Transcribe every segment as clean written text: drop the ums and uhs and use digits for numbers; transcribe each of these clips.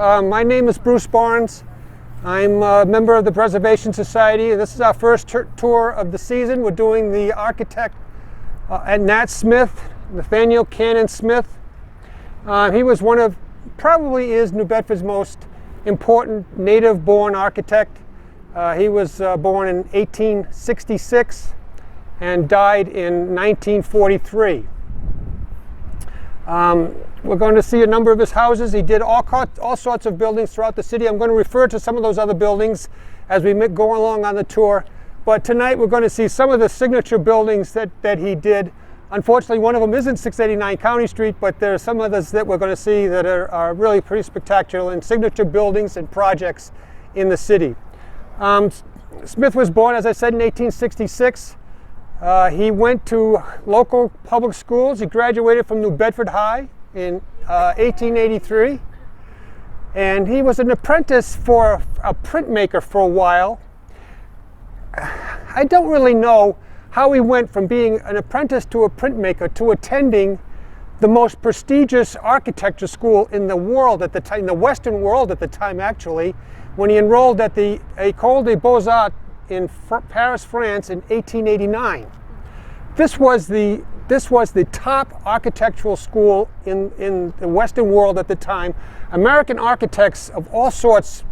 My name is Bruce Barnes. I'm a member of the Preservation Society. This is our first tour of the season. We're doing the architect at Nat Smith, Nathaniel Cannon Smith. He was probably is New Bedford's most important native-born architect. He was born in 1866 and died in 1943. We're going to see a number of his houses. He did all sorts of buildings throughout the city. I'm going to refer to some of those other buildings as we go along on the tour. But tonight we're going to see some of the signature buildings that he did. Unfortunately, one of them isn't 689 County Street, but there are some others that we're going to see that are really pretty spectacular and signature buildings and projects in the city. Smith was born, as I said, in 1866. He went to local public schools. He graduated from New Bedford High in 1883. And he was an apprentice for a printmaker for a while. I don't really know how he went from being an apprentice to a printmaker to attending the most prestigious architecture school in the world at the time, in the Western world at the time actually, when he enrolled at the Ecole des Beaux-Arts in Paris, France in 1889. This was the top architectural school in the Western world at the time. American architects of all sorts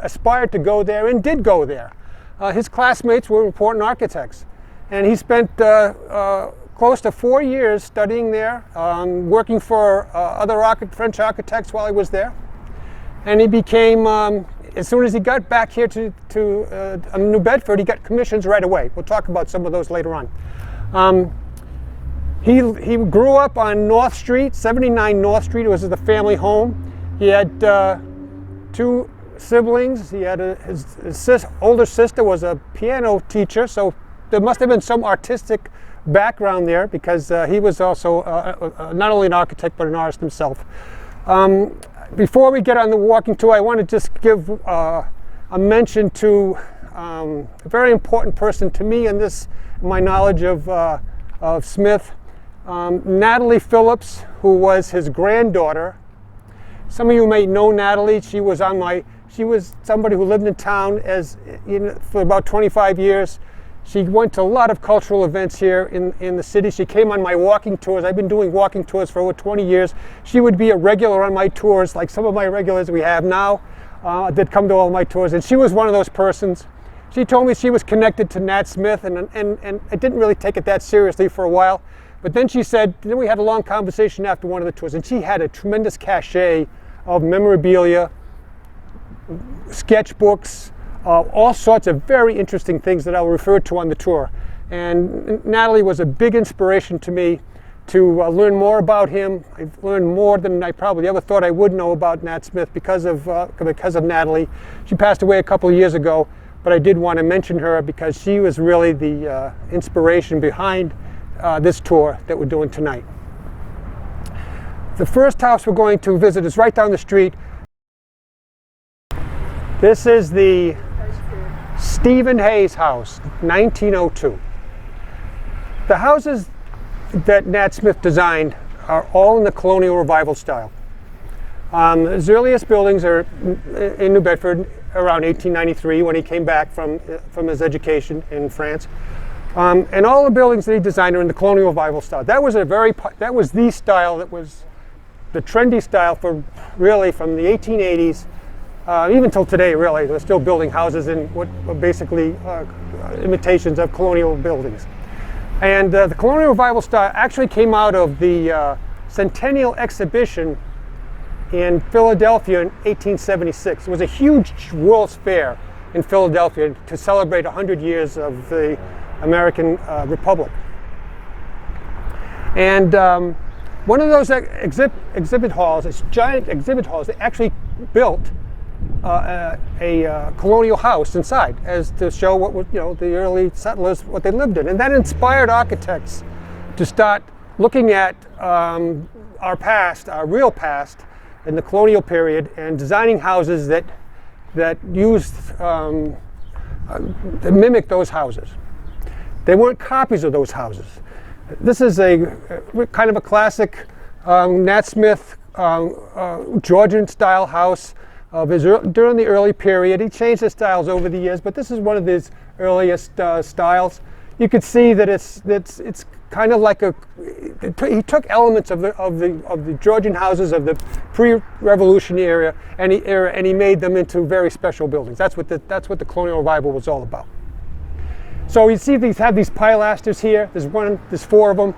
aspired to go there and did go there. His classmates were important architects, and he spent close to 4 years studying there, working for other French architects while he was there. And he became, as soon as he got back here to New Bedford, he got commissions right away. We'll talk about some of those later on. He grew up on North Street, 79 North Street. It was the family home. He had 2 siblings. He had his older sister was a piano teacher, so there must have been some artistic background there because he was also not only an architect but an artist himself. Before we get on the walking tour, I want to just give a mention to a very important person to me in my knowledge of Smith, Natalie Phillips, who was his granddaughter. Some of you may know Natalie. She was somebody who lived in town for about 25 years. She went to a lot of cultural events here in the city. She came on my walking tours. I've been doing walking tours for over 20 years. She would be a regular on my tours, like some of my regulars we have now that come to all my tours. And she was one of those persons. She told me she was connected to Nat Smith, and I didn't really take it that seriously for a while. But then then we had a long conversation after one of the tours, and she had a tremendous cachet of memorabilia, sketchbooks, all sorts of very interesting things that I'll refer to on the tour. And Natalie was a big inspiration to me to learn more about him. I've learned more than I probably ever thought I would know about Nat Smith because of Natalie. She passed away a couple of years ago, but I did want to mention her because she was really the inspiration behind this tour that we're doing tonight. The first house we're going to visit is right down the street. This is the Stephen Hayes house, 1902. The houses that Nat Smith designed are all in the Colonial Revival style. His earliest buildings are in New Bedford around 1893 when he came back from his education in France. And all the buildings that he designed are in the Colonial Revival style. That was the style that was the trendy style for really from the 1880s even till today, really. They're still building houses in what are basically imitations of colonial buildings. And the Colonial Revival style actually came out of the Centennial Exhibition in Philadelphia in 1876. It was a huge World's Fair in Philadelphia to celebrate 100 years of the American Republic. And one of those exhibit halls, it's giant exhibit halls, they actually built a colonial house inside, as to show what was, the early settlers, what they lived in. And that inspired architects to start looking at our past, our real past, in the colonial period, and designing houses that used, that mimicked those houses. They weren't copies of those houses. This is a kind of a classic Nat Smith Georgian-style house of during the early period. He changed his styles over the years, but this is one of his earliest styles. You can see that it's kind of like he took elements of the Georgian houses of the pre-revolution era and he made them into very special buildings. That's what the Colonial Revival was all about. So you see have these pilasters here. There's 4 of them.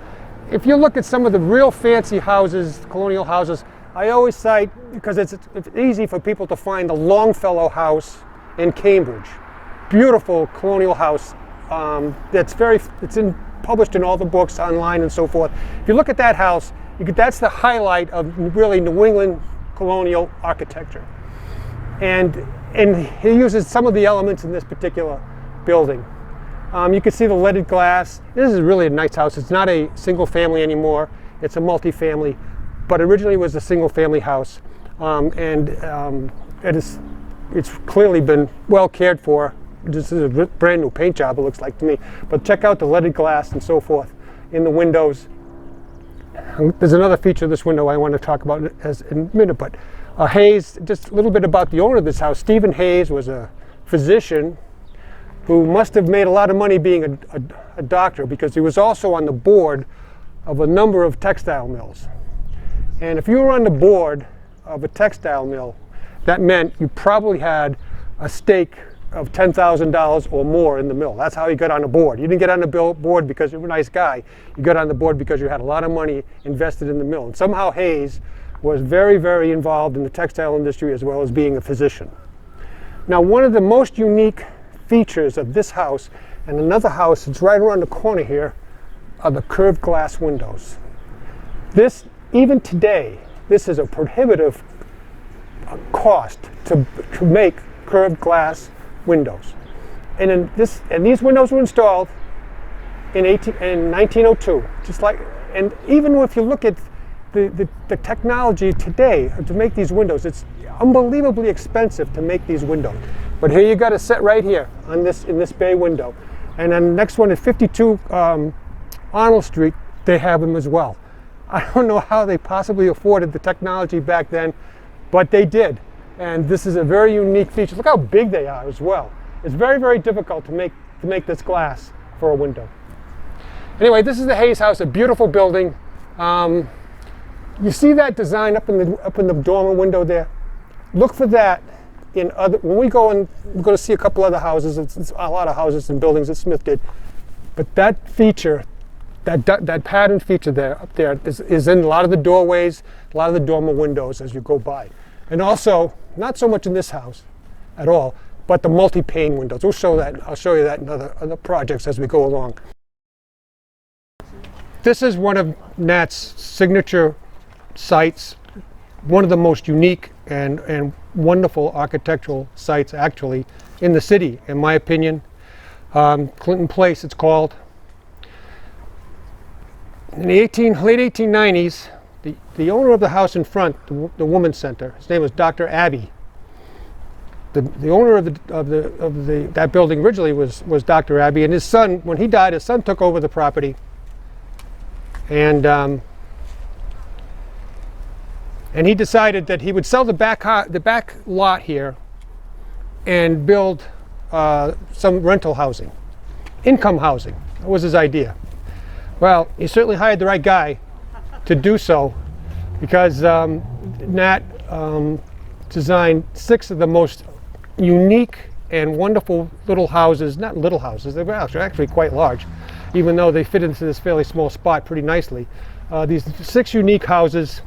If you look at some of the real fancy houses, colonial houses, I always cite, because it's easy for people to find, the Longfellow House in Cambridge. Beautiful colonial house. Published in all the books online and so forth. If you look at that house, that's the highlight of really New England colonial architecture. And he uses some of the elements in this particular building. You can see the leaded glass. This is really a nice house. It's not a single family anymore. It's a multi-family, but originally it was a single family house. It's clearly been well cared for. This is a brand new paint job, it looks like to me. But check out the leaded glass and so forth in the windows. There's another feature of this window I want to talk about in a minute, but Hayes, just a little bit about the owner of this house. Stephen Hayes was a physician who must have made a lot of money being a doctor, because he was also on the board of a number of textile mills. And if you were on the board of a textile mill, that meant you probably had a stake of $10,000 or more in the mill. That's how you got on the board. You didn't get on the board because you were a nice guy. You got on the board because you had a lot of money invested in the mill. And somehow Hayes was very, very involved in the textile industry as well as being a physician. Now, one of the most unique features of this house and another house that's right around the corner here are the curved glass windows. This, even today, this is a prohibitive cost to make curved glass windows. And these windows were installed in 1902. And even if you look at the technology today to make these windows, it's unbelievably expensive to make these windows. But here you got a set right here in this bay window. And then the next one at 52 Arnold Street, they have them as well. I don't know how they possibly afforded the technology back then, but they did. And this is a very unique feature. Look how big they are as well. It's very, very difficult to make this glass for a window. Anyway, this is the Hayes House, a beautiful building. You see that design up in the dormer window there? Look for that when we go and we're going to see a couple other houses. It's a lot of houses and buildings that Smith did. But that feature, that pattern feature up there is in a lot of the doorways, a lot of the dormer windows as you go by. And also, not so much in this house at all, but the multi-pane windows. I'll show you that in other projects as we go along. This is one of Nat's signature sites, one of the most unique and wonderful architectural sites actually in the city, in my opinion. Clinton Place, it's called. In the late 1890s, the owner of the house in front, the Women's Center, his name was Dr. Abbey. The owner of that building originally was Dr. Abbey, and his son, when he died, his son took over the property, and he decided that he would sell the back lot here and build some rental housing, income housing. That was his idea. Well, he certainly hired the right guy to do so, because Nat designed 6 of the most unique and wonderful little houses. Not little houses, they were actually quite large, even though they fit into this fairly small spot pretty nicely. These 6 unique houses.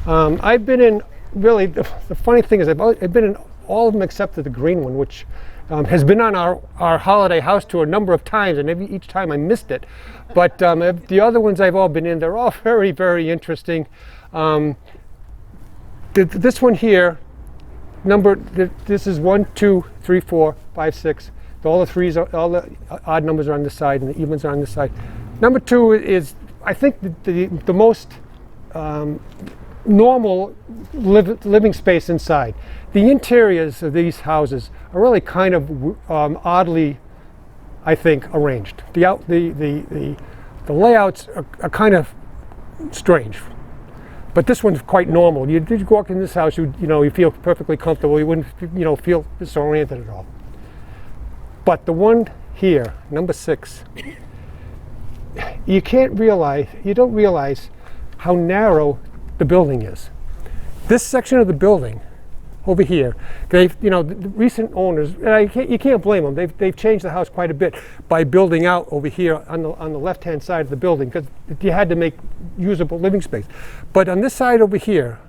I've been in, really, the funny thing is I've been in all of them except for the green one, which has been on our holiday house tour a number of times, and each time I missed it. But the other ones I've all been in, they're all very, very interesting. This one here, this is 1, 2, 3, 4, 5, 6. All the odd numbers are on this side, and the evens are on this side. Number 2 is, I think, the most normal living space inside. The interiors of these houses are really kind of oddly, I think, arranged. The layouts are kind of strange. But this one's quite normal. You walk in this house, you feel perfectly comfortable. You wouldn't, feel disoriented at all. But the one here, number 6, you don't realize how narrow the building is. This section of the building over here, the recent owners, and you can't blame them. They've changed the house quite a bit by building out over here on the left-hand side of the building, because you had to make usable living space. But on this side over here,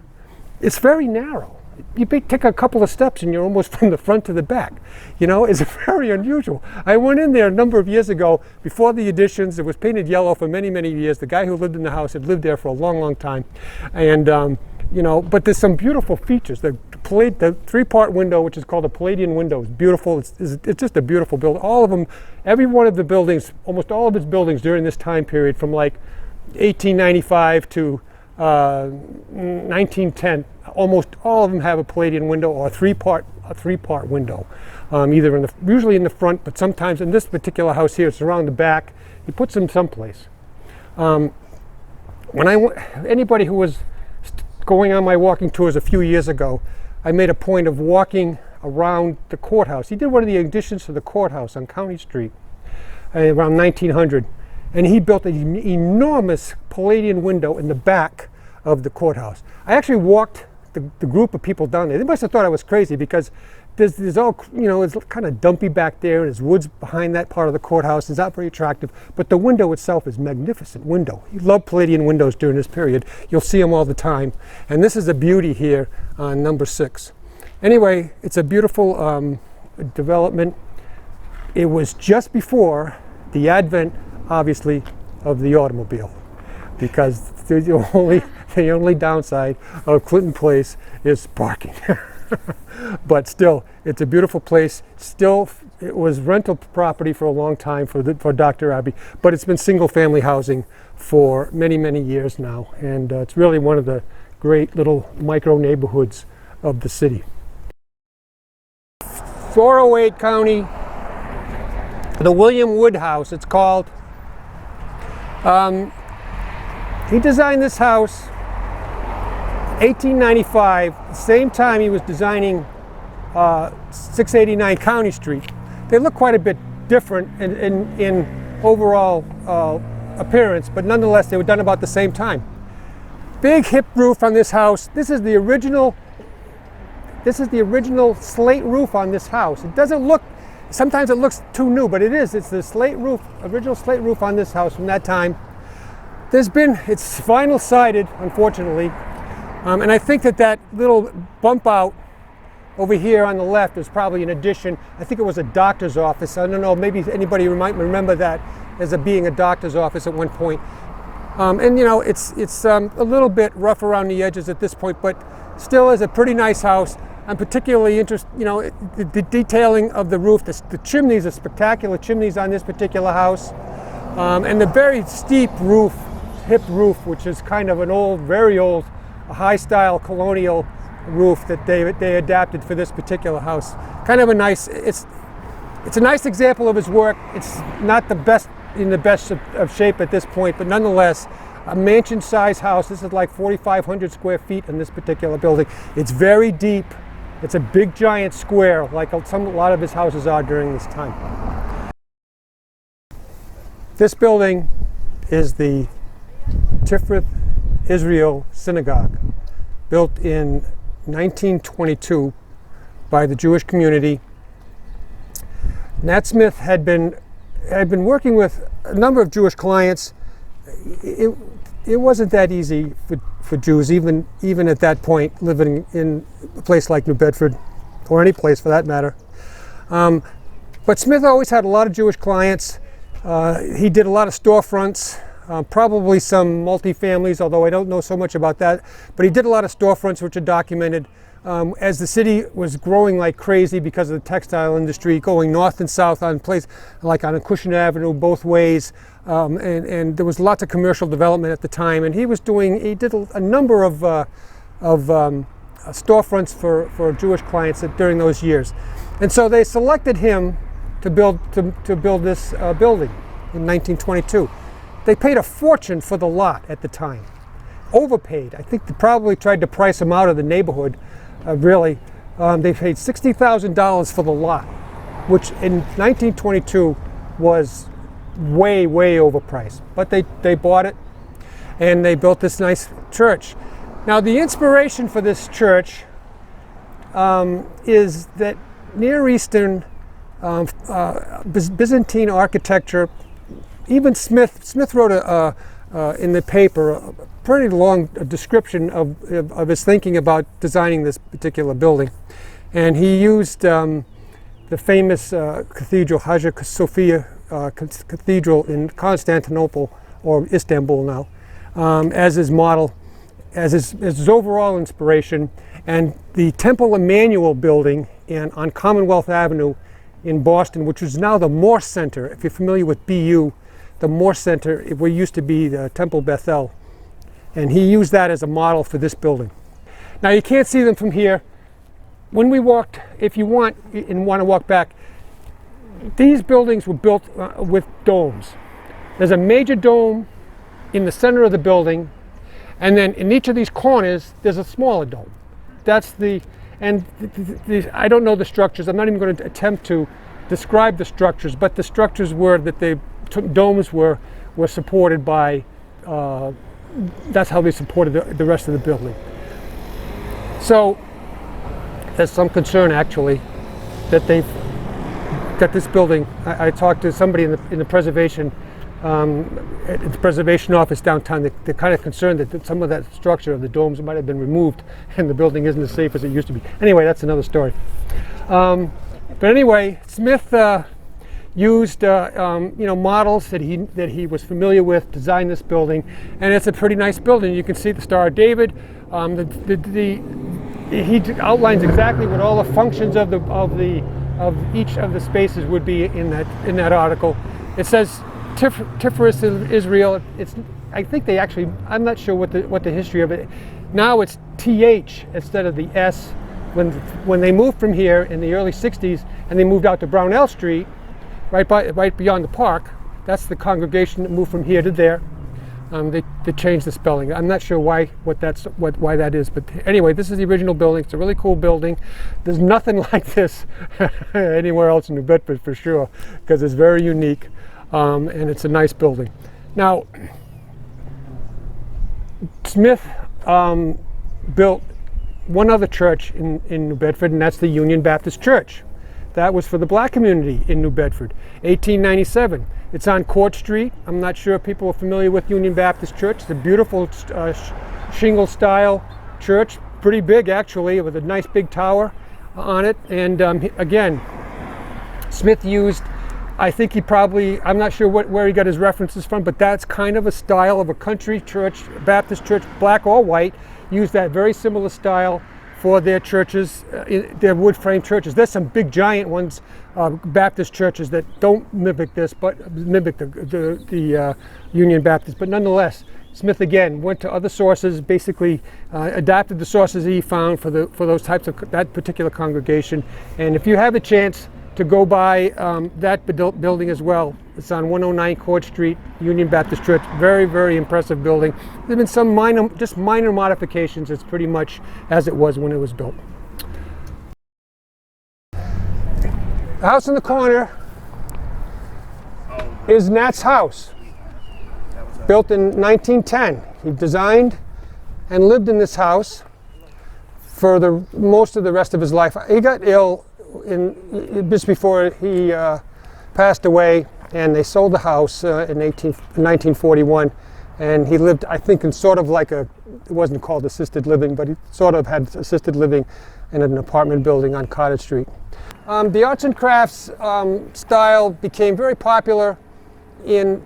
it's very narrow. You take a couple of steps and you're almost from the front to the back. It's very unusual. I went in there a number of years ago, before the additions. It was painted yellow for many, many years. The guy who lived in the house had lived there for a long, long time. And, but there's some beautiful features. The 3-part window, which is called a Palladian window, is beautiful. It's just a beautiful building. All of them, every one of the buildings, almost all of its buildings during this time period, from like 1895 to 1910, almost all of them have a Palladian window or a three-part window, either usually in the front, but sometimes in this particular house here, it's around the back. He puts them someplace. Anybody who was going on my walking tours a few years ago, I made a point of walking around the courthouse. He did one of the additions to the courthouse on County Street around 1900. And he built an enormous Palladian window in the back of the courthouse. I actually walked the group of people down there. They must have thought I was crazy, because there's all, it's kind of dumpy back there, and there's woods behind that part of the courthouse. It's not very attractive, but the window itself is a magnificent window. You love Palladian windows during this period. You'll see them all the time. And this is a beauty here on number 6. Anyway, it's a beautiful development. It was just before the advent, obviously, of the automobile, because the only downside of Clinton Place is parking. But still, it's a beautiful place. Still, it was rental property for a long time for Dr. Abbey, but it's been single-family housing for many, many years now, and it's really one of the great little micro neighborhoods of the city. 408 County, the William Wood House, it's called. He designed this house 1895, the same time he was designing 689 County Street. They look quite a bit different in overall appearance, but nonetheless they were done about the same time. Big hip roof on this house. This is the original slate roof on this house. It doesn't look, sometimes it looks too new, but it is. It's the original slate roof on this house from that time. It's vinyl sided, unfortunately. And I think that little bump out over here on the left is probably an addition. I think it was a doctor's office. I don't know, maybe anybody might remember that as being a doctor's office at one point. It's a little bit rough around the edges at this point, but still is a pretty nice house. I'm particularly interested, the detailing of the roof. The chimneys are spectacular chimneys on this particular house. And the very steep roof, hip roof, which is kind of an old, very old, high-style colonial roof that they adapted for this particular house. Kind of a nice, it's a nice example of his work. It's not the best of shape at this point, but nonetheless, a mansion-sized house. This is like 4,500 square feet in this particular building. It's very deep. It's a big, giant square, like a lot of his houses are during this time. This building is the Tifereth Israel Synagogue, built in 1922 by the Jewish community. Nat Smith had been working with a number of Jewish clients. It wasn't that easy for Jews, even at that point, living in a place like New Bedford, or any place for that matter. But Smith always had a lot of Jewish clients. He did a lot of storefronts, probably some multi-families, although I don't know so much about that. But he did a lot of storefronts, which are documented. As the city was growing like crazy because of the textile industry, going north and south on like on Acushnet Avenue both ways, and there was lots of commercial development at the time. And he did a number of storefronts for Jewish clients during those years, and so they selected him to build this building in 1922. They paid a fortune for the lot at the time. overpaid. I think they probably tried to price them out of the neighborhood, really. They paid $60,000 for the lot, which in 1922 was way, way overpriced. But they bought it, and they built this nice church. Now, the inspiration for this church is that Near Eastern Byzantine architecture. Even Smith wrote in the paper a pretty long description of his thinking about designing this particular building. And he used the famous cathedral, Hagia Sophia Cathedral in Constantinople, or Istanbul now, as his model, as his overall inspiration. And the Temple Emmanuel building on Commonwealth Avenue in Boston, which is now the Morse Center. If you're familiar with BU, the Morse Center, where used to be the Temple Bethel. And he used that as a model for this building. Now, you can't see them from here. When we walked, if you want and want to walk back, these buildings were built with domes. There's a major dome in the center of the building, and then in each of these corners, there's a smaller dome. That's I don't know the structures. I'm not even going to attempt to describe the structures, but the structures were that the domes were supported by, that's how they supported the rest of the building. So there's some concern actually that this building, I talked to somebody in the preservation at the preservation office downtown. They're kind of concerned that some of that structure of the domes might have been removed and the building isn't as safe as it used to be. Anyway, that's another story. But anyway, Smith used models that he was familiar with, designed this building, and it's a pretty nice building. You can see the Star of David. He outlines exactly what all the functions of each of the spaces would be in that article. It says Tifereth in Israel. I think they actually, I'm not sure what the history of it. Now it's TH instead of the S. When they moved from here in the early 60s and they moved out to Brownell Street, right beyond the park, that's the congregation that moved from here to there. They changed the spelling. I'm not sure why that is, but anyway, this is the original building. It's a really cool building. There's nothing like this anywhere else in New Bedford for sure, because it's very unique, and it's a nice building. Now, Smith built one other church in New Bedford, and that's the Union Baptist Church. That was for the black community in New Bedford, 1897. It's on Court Street. I'm not sure if people are familiar with Union Baptist Church. It's a beautiful shingle style church, pretty big actually, with a nice big tower on it. And again, Smith used, I think I'm not sure where he got his references from, but that's kind of a style of a country church, Baptist church, black or white, used that very similar style for their churches, their wood frame churches. There's some big giant ones, Baptist churches that don't mimic this, but mimic the Union Baptist. But nonetheless, Smith again went to other sources, basically adapted the sources he found for those types of that particular congregation. And if you have a chance to go by that building as well, it's on 109 Court Street, Union Baptist Church. Very, very impressive building. There's been some minor modifications. It's pretty much as it was when it was built. The house in the corner is Nat's house, built in 1910. He designed and lived in this house for most of the rest of his life. He got ill just before he passed away, and they sold the house in 1941, and he lived, I think, in sort of like it wasn't called assisted living, but he sort of had assisted living in an apartment building on Cottage Street. The arts and crafts style became very popular in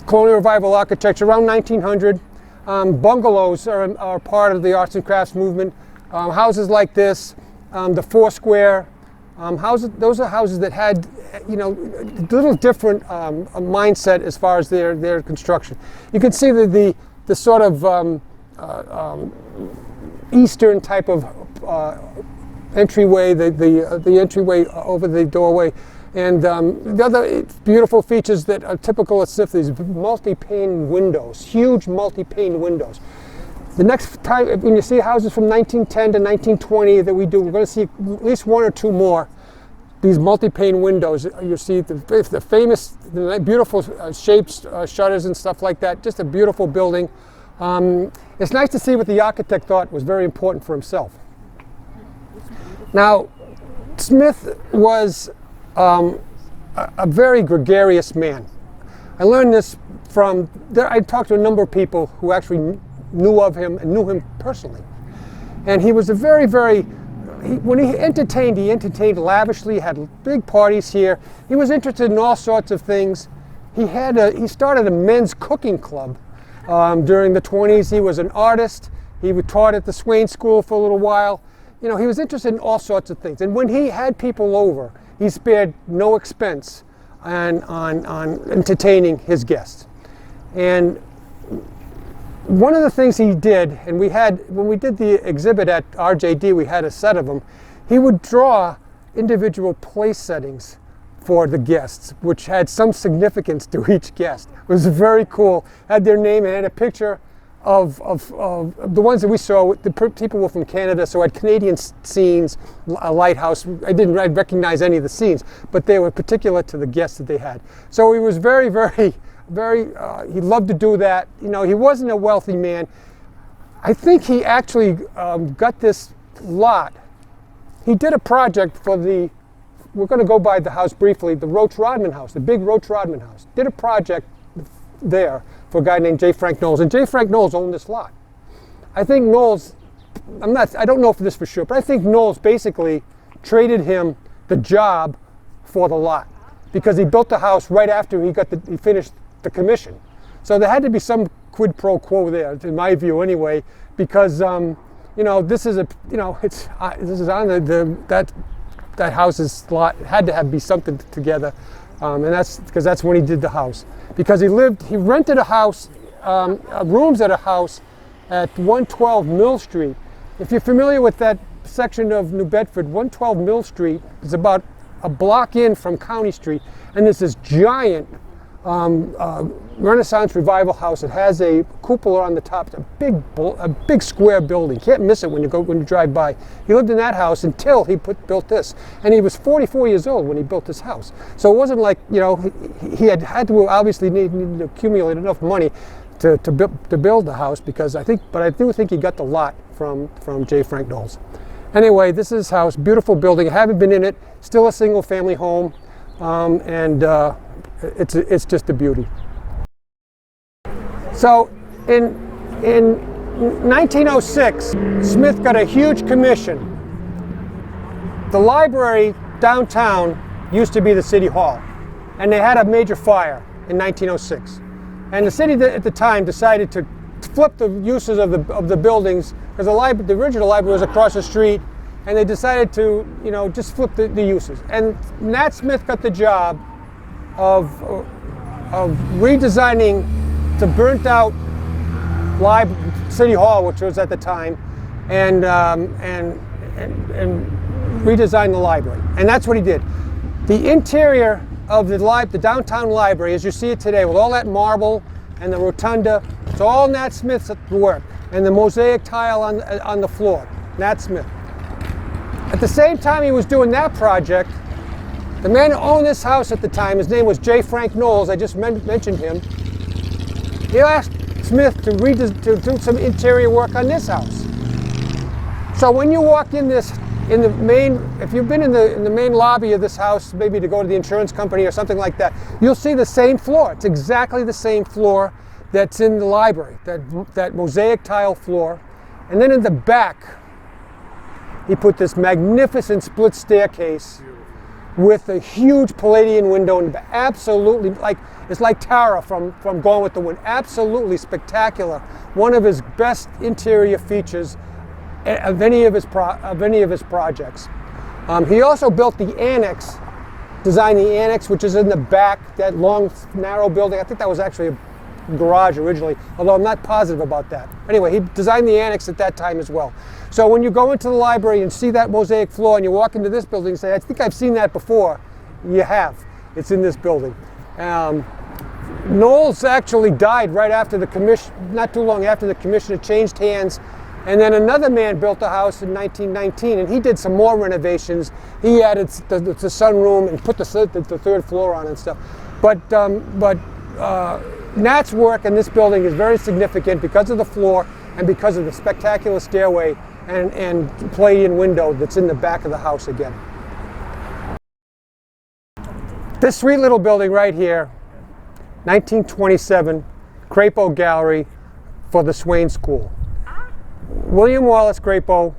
Colonial Revival architecture around 1900. Bungalows are part of the arts and crafts movement. Houses like this, the Foursquare houses, those are houses that had, a little different mindset as far as their construction. You can see the sort of Eastern type of entryway, the entryway over the doorway And the other beautiful features that are typical of Smith, these multi-pane windows, huge multi-pane windows. The next time, when you see houses from 1910 to 1920 that we do, we're going to see at least one or two more. These multi-pane windows, you see the famous, the beautiful shapes, shutters and stuff like that. Just a beautiful building. It's nice to see what the architect thought was very important for himself. Now, Smith was a very gregarious man. I learned this from, I talked to a number of people who actually knew of him and knew him personally. And he was a very, when he entertained lavishly, had big parties here. He was interested in all sorts of things. He started a men's cooking club during the 20s. He was an artist. He taught at the Swain School for a little while. You know, he was interested in all sorts of things. And when he had people over, he spared no expense on entertaining his guests. And one of the things he did, and when we did the exhibit at RJD, we had a set of them, he would draw individual place settings for the guests, which had some significance to each guest. It was very cool. Had their name and had a picture of the ones that we saw. The people were from Canada, so I had Canadian scenes, a lighthouse. I didn't recognize any of the scenes, but they were particular to the guests that they had. So he was very, he loved to do that. You know, he wasn't a wealthy man. I think he actually got this lot. He did a project for we're going to go by the house briefly, the Rodman house, the big Rodman house. Did a project there for a guy named J. Frank Knowles, and J. Frank Knowles owned this lot. I think Knowles, I don't know for this for sure, but I think Knowles basically traded him the job for the lot because he built the house right after he finished the commission. So there had to be some quid pro quo there, in my view anyway, because you know, this is this is on that house's lot. It had to be something together, and that's because that's when he did the house. Because he rented a house, rooms at a house at 112 Mill Street. If you're familiar with that section of New Bedford, 112 Mill Street is about a block in from County Street, and there's this giant Renaissance Revival house. It has a cupola on the top. It's a big square building. Can't miss it when you drive by. He lived in that house until he built this, and he was 44 years old when he built this house. So it wasn't like, you know, he had to obviously need to accumulate enough money to build the house, because I do think he got the lot from J. Frank Knowles. Anyway, this is his house. Beautiful building. I haven't been in it. Still a single family home, and it's just a beauty. So in 1906, Smith got a huge commission. The library downtown used to be the city hall, and they had a major fire in 1906. And the city at the time decided to flip the uses of the buildings, because the original library was across the street, and they decided to, you know, just flip the uses. And Nat Smith got the job of redesigning the burnt out City Hall, which was at the time, and redesign the library. And that's what he did. The interior of the downtown library, as you see it today, with all that marble and the rotunda, it's all Nat Smith's work, and the mosaic tile on the floor, Nat Smith. At the same time he was doing that project, the man who owned this house at the time, his name was J. Frank Knowles, I just mentioned him. He asked Smith to do some interior work on this house. So when you walk in the main, if you've been in the main lobby of this house, maybe to go to the insurance company or something like that, you'll see the same floor. It's exactly the same floor that's in the library, that mosaic tile floor. And then in the back, he put this magnificent split staircase with a huge Palladian window, and absolutely, it's like Tara from Gone with the Wind. Absolutely spectacular. One of his best interior features of any of his projects. He also built the annex, designed the annex, which is in the back, that long, narrow building. I think that was actually a garage originally, although I'm not positive about that. Anyway, he designed the annex at that time as well. So when you go into the library and see that mosaic floor and you walk into this building and say, I think I've seen that before, you have. It's in this building. Knowles actually died right after the commission, not too long after the commission had changed hands. And then another man built the house in 1919, and he did some more renovations. He added the sunroom and put the third floor on and stuff. But Nat's work in this building is very significant because of the floor and because of the spectacular stairway and play-in window that's in the back of the house again. This sweet little building right here, 1927, Crapo Gallery for the Swain School. William Wallace Crapo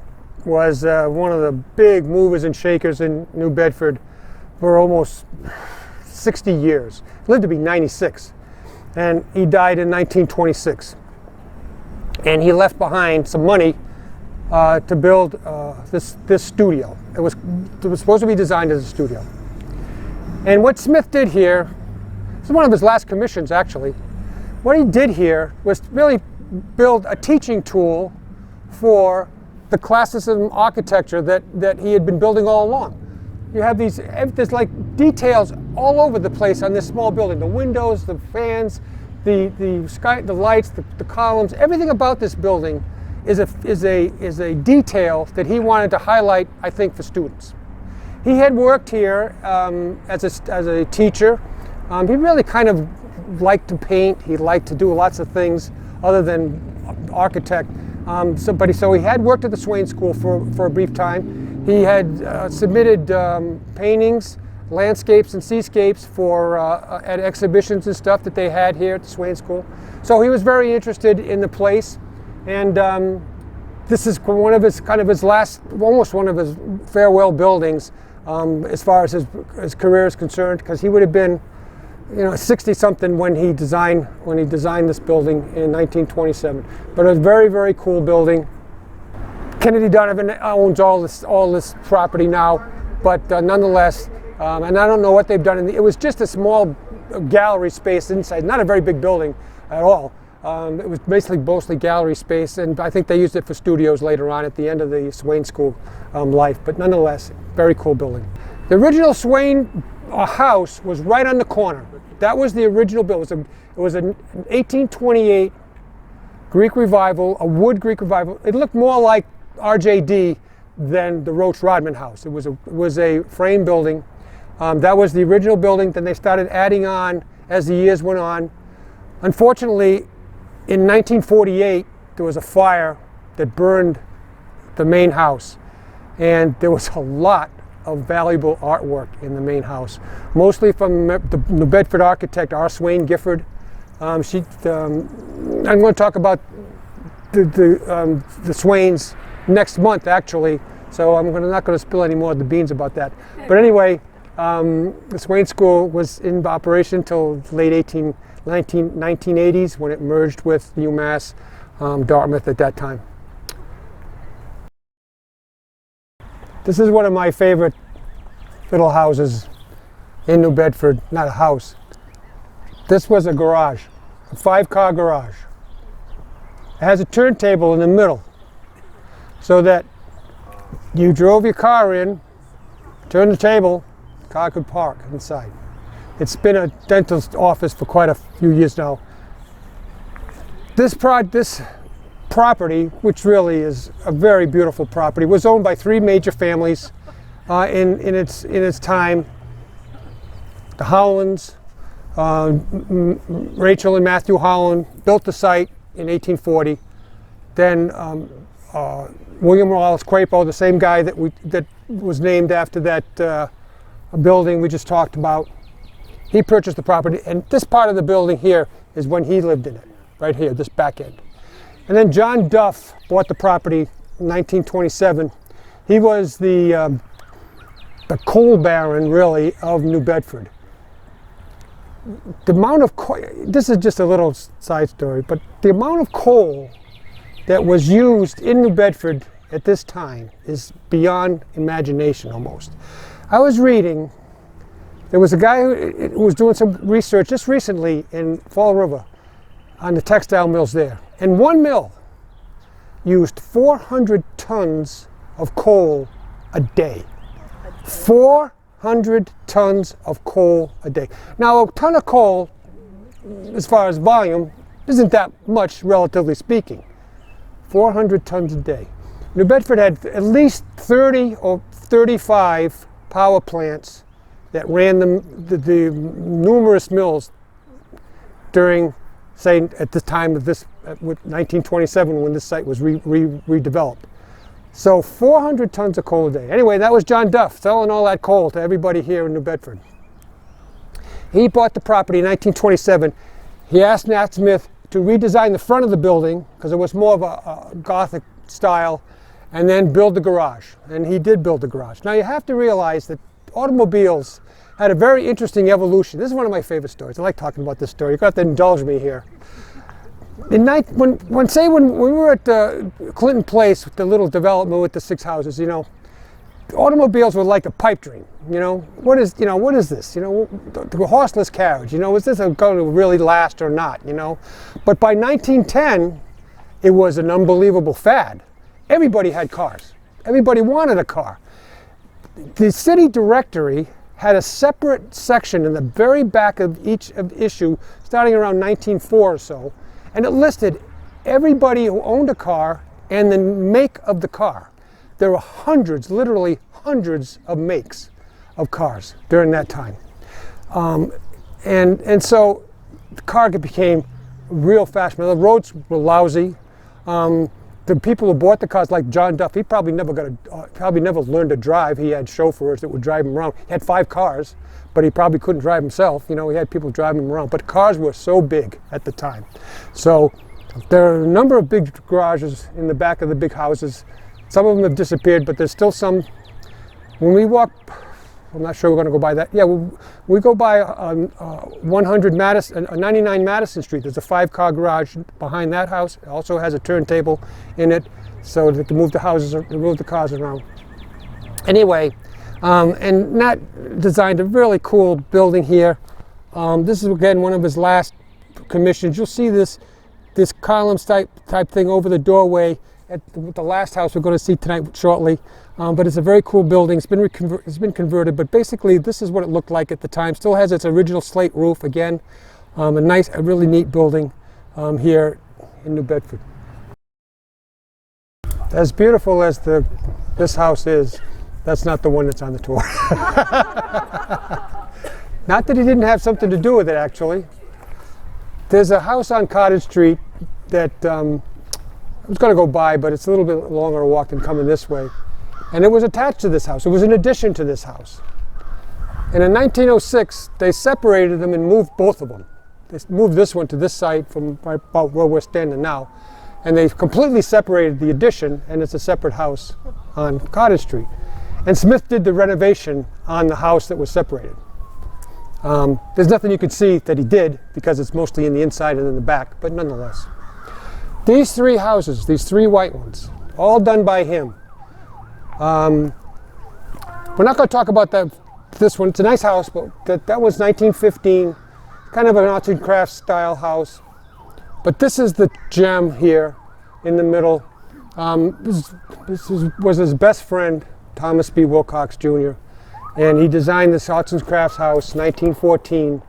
was one of the big movers and shakers in New Bedford for almost 60 years. He lived to be 96, and he died in 1926. And he left behind some money to build this studio. It was supposed to be designed as a studio. And what Smith did here, this is one of his last commissions actually, what he did here was really build a teaching tool for the classicism architecture that he had been building all along. You have there's like details all over the place on this small building. The windows, the fans, the sky, the lights, the columns, everything about this building is a detail that he wanted to highlight, I think, for students. He had worked here as a teacher. He really kind of liked to paint. He liked to do lots of things other than architect. So he had worked at the Swain School for a brief time. He had submitted paintings, landscapes and seascapes at exhibitions and stuff that they had here at the Swain School. So he was very interested in the place, and this is one of his last, almost one of his farewell buildings as far as his career is concerned, because he would have been 60-something when he designed this building in 1927. But a very, very cool building. Kennedy Donovan owns all this property now, but nonetheless, and I don't know what they've done. It was just a small gallery space inside, not a very big building at all. It was basically mostly gallery space, and I think they used it for studios later on at the end of the Swain School life. But nonetheless, very cool building. The original Swain house was right on the corner. That was the original building. It was an 1828 Greek Revival, a wood Greek Revival. It looked more like RJD than the Rotch Rodman house. It was a frame building. That was the original building. Then they started adding on as the years went on. Unfortunately, in 1948, there was a fire that burned the main house, and there was a lot of valuable artwork in the main house, mostly from the New Bedford architect R. Swain Gifford. I'm going to talk about the Swains next month, actually, so I'm not going to spill any more of the beans about that. But anyway, the Swain School was in operation until late 1980s when it merged with UMass Dartmouth at that time. This is one of my favorite little houses in New Bedford. Not a house. This was a garage, a 5-car garage. It has a turntable in the middle so that you drove your car in, turned the table, the car could park inside. It's been a dentist office for quite a few years now. This property, which really is a very beautiful property, was owned by 3 major families in its time. The Howlands, Rachel and Mathew Howland built the site in 1840. Then William Wallace Crapo, the same guy that was named after that building we just talked about, he purchased the property, and this part of the building here is when he lived in it, right here, this back end. And then John Duff bought the property in 1927. He was the coal baron, really, of New Bedford. The amount of coal, this is just a little side story, but the amount of coal that was used in New Bedford at this time is beyond imagination almost. I was reading, there was a guy who was doing some research just recently in Fall River on the textile mills there. And one mill used 400 tons of coal a day. 400 tons of coal a day. Now, a ton of coal, as far as volume, isn't that much, relatively speaking. 400 tons a day. New Bedford had at least 30 or 35 power plants that ran the numerous mills during, say, at the time of this, 1927, when this site was redeveloped. So 400 tons of coal a day. Anyway, that was John Duff selling all that coal to everybody here in New Bedford. He bought the property in 1927. He asked Nat Smith to redesign the front of the building because it was more of a Gothic style, and then build the garage. And he did build the garage. Now you have to realize that automobiles had a very interesting evolution. This is one of my favorite stories. I like talking about this story. You've got to indulge me here. When we were at Clinton Place, with the little development with the 6 houses, you know, automobiles were like a pipe dream. You know, what is this? You know, the horseless carriage. You know, is this going to really last or not? You know, but by 1910, it was an unbelievable fad. Everybody had cars. Everybody wanted a car. The city directory had a separate section in the very back of each issue, starting around 1904 or so, and it listed everybody who owned a car and the make of the car. There were hundreds, literally hundreds of makes of cars during that time. And so the car became real fashionable. The roads were lousy. The people who bought the cars, like John Duff, he probably never learned to drive. He had chauffeurs that would drive him around. He had 5 cars, but he probably couldn't drive himself. You know, he had people driving him around. But cars were so big at the time. So there are a number of big garages in the back of the big houses. Some of them have disappeared, but there's still some. When we walk, I'm not sure we're going to go by that. Yeah, we go by 99 Madison Street. There's a 5-car garage behind that house. It also has a turntable in it, so they can move the cars around. Anyway, and Nat designed a really cool building here. This is again one of his last commissions. You'll see this columns type thing over the doorway at the last house we're going to see tonight shortly. But it's a very cool building. It's been converted, but basically this is what it looked like at the time. Still has its original slate roof. Again, a really neat building here in New Bedford. As beautiful as this house is, that's not the one that's on the tour. Not that he didn't have something to do with it, actually. There's a house on Cottage Street that I was going to go by, but it's a little bit longer a walk than coming this way. And it was attached to this house. It was an addition to this house. And in 1906, they separated them and moved both of them. They moved this one to this side from right about where we're standing now. And they completely separated the addition, and it's a separate house on Cottage Street. And Smith did the renovation on the house that was separated. There's nothing you can see that he did because it's mostly in the inside and in the back, but nonetheless. These 3 houses, these 3 white ones, all done by him. We're not going to talk about this one. It's a nice house, but that was 1915, kind of an arts and crafts style house. But this is the gem here in the middle. This was his best friend, Thomas B. Wilcox Jr., and he designed this arts and crafts house, 1914,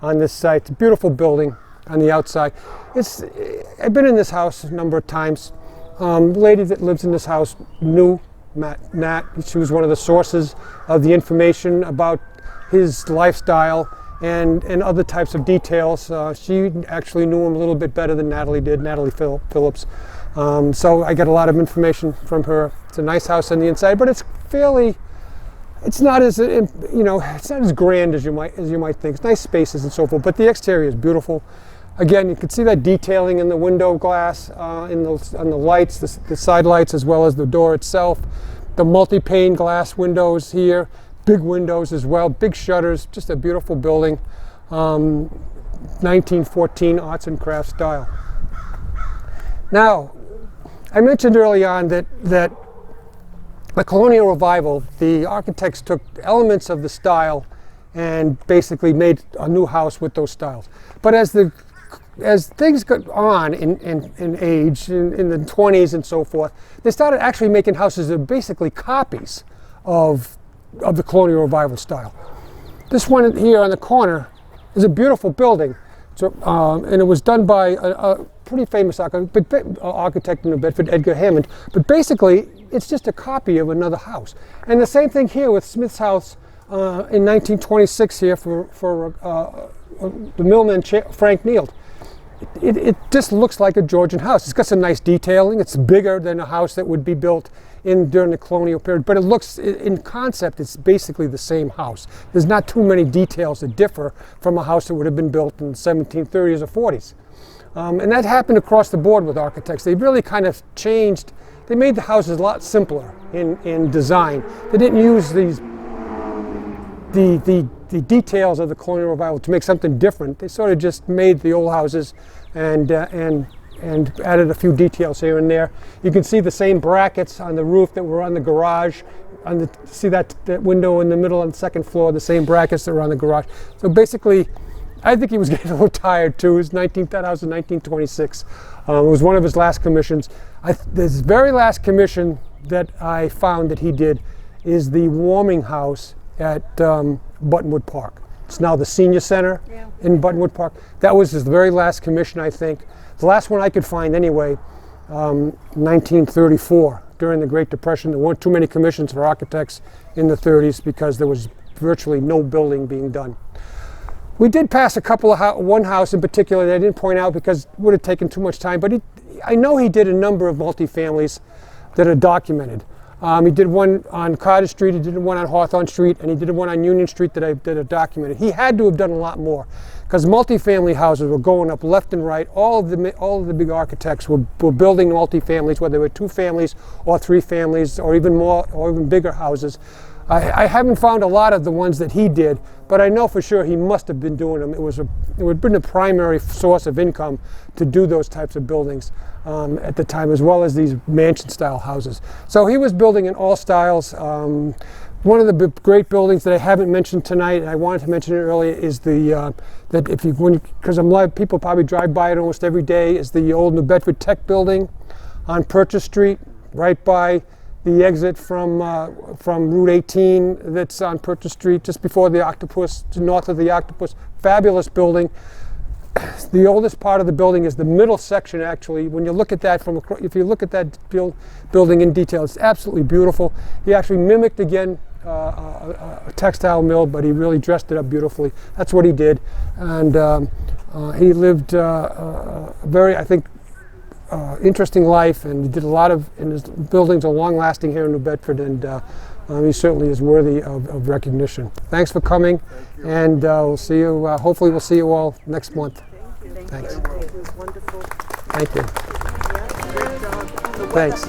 on this site. It's a beautiful building on the outside. I've been in this house a number of times. The lady that lives in this house knew Nat. She was one of the sources of the information about his lifestyle and other types of details. She actually knew him a little bit better than Natalie did, Natalie Phillips. So I get a lot of information from her. It's a nice house on the inside, but it's not as it's not as grand as you might think. It's nice spaces and so forth, but the exterior is beautiful. Again, you can see that detailing in the window glass, on the lights, the side lights, as well as the door itself. The multi-pane glass windows here, big windows as well, big shutters, just a beautiful building. 1914 arts and crafts style. Now, I mentioned early on that the Colonial Revival, the architects took elements of the style and basically made a new house with those styles. But as things got on in age, in the 20s and so forth, they started actually making houses that are basically copies of of the Colonial Revival style. This one here on the corner is a beautiful building. So, and it was done by a pretty famous architect in New Bedford, Edgar Hammond. But basically, it's just a copy of another house. And the same thing here with Smith's house in 1926 here for the millman Frank Neild. It just looks like a Georgian house. It's got some nice detailing. It's bigger than a house that would be built during the colonial period, but it looks, in concept, it's basically the same house. There's not too many details that differ from a house that would have been built in the 1730s or 40s. And that happened across the board with architects. They really kind of changed, they made the houses a lot simpler in design. They didn't use the details of the Colonial Revival to make something different. They sort of just made the old houses and added a few details here and there. You can see the same brackets on the roof that were on the garage. See that window in the middle on the second floor, the same brackets that were on the garage. So basically, I think he was getting a little tired too. It was that house in 1926. It was one of his last commissions. This very last commission that I found that he did is the warming house at Buttonwood Park. It's now the Senior Center in Buttonwood Park. That was his very last commission, I think. The last one I could find anyway, 1934, during the Great Depression. There weren't too many commissions for architects in the 30s because there was virtually no building being done. We did pass one house in particular that I didn't point out because it would have taken too much time, but I know he did a number of multifamilies that are documented. He did one on Carter Street, he did one on Hawthorn Street, and he did one on Union Street that are documented. He had to have done a lot more because multifamily houses were going up left and right. All of the big architects were building multifamilies, whether they were 2 families or 3 families or even more or even bigger houses. I haven't found a lot of the ones that he did, but I know for sure he must have been doing them. It would have been a primary source of income to do those types of buildings at the time, as well as these mansion-style houses. So he was building in all styles. One of the great buildings that I haven't mentioned tonight, and I wanted to mention it earlier, is because people probably drive by it almost every day, is the old New Bedford Tech building on Purchase Street, right by the exit from Route 18 that's on Purchase Street, just before the Octopus, north of the Octopus. Fabulous building. The oldest part of the building is the middle section, actually. When you look at that if you look at that building in detail, it's absolutely beautiful. He actually mimicked again a textile mill, but he really dressed it up beautifully. That's what he did, and he lived a very, I think, interesting life, and he did a lot of, and his buildings are long lasting here in New Bedford, and he certainly is worthy of recognition. Thanks for coming, and we'll see you, hopefully we'll see you all next month. Thanks. It was wonderful. Thank you. Yeah, great job. Thanks.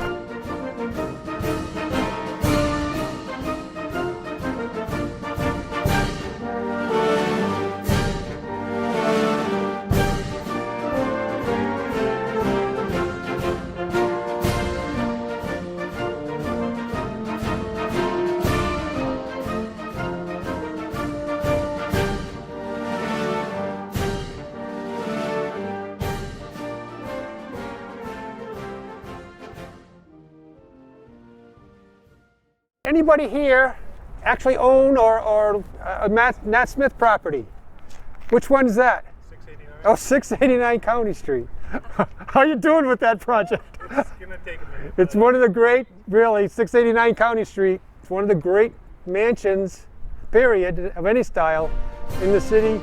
Anybody here actually own or a Nat Smith property? Which one is that? 689. Oh, 689 County Street. How are you doing with that project? It's going to take a minute. It's one of the great, really, 689 County Street. It's one of the great mansions, period, of any style in the city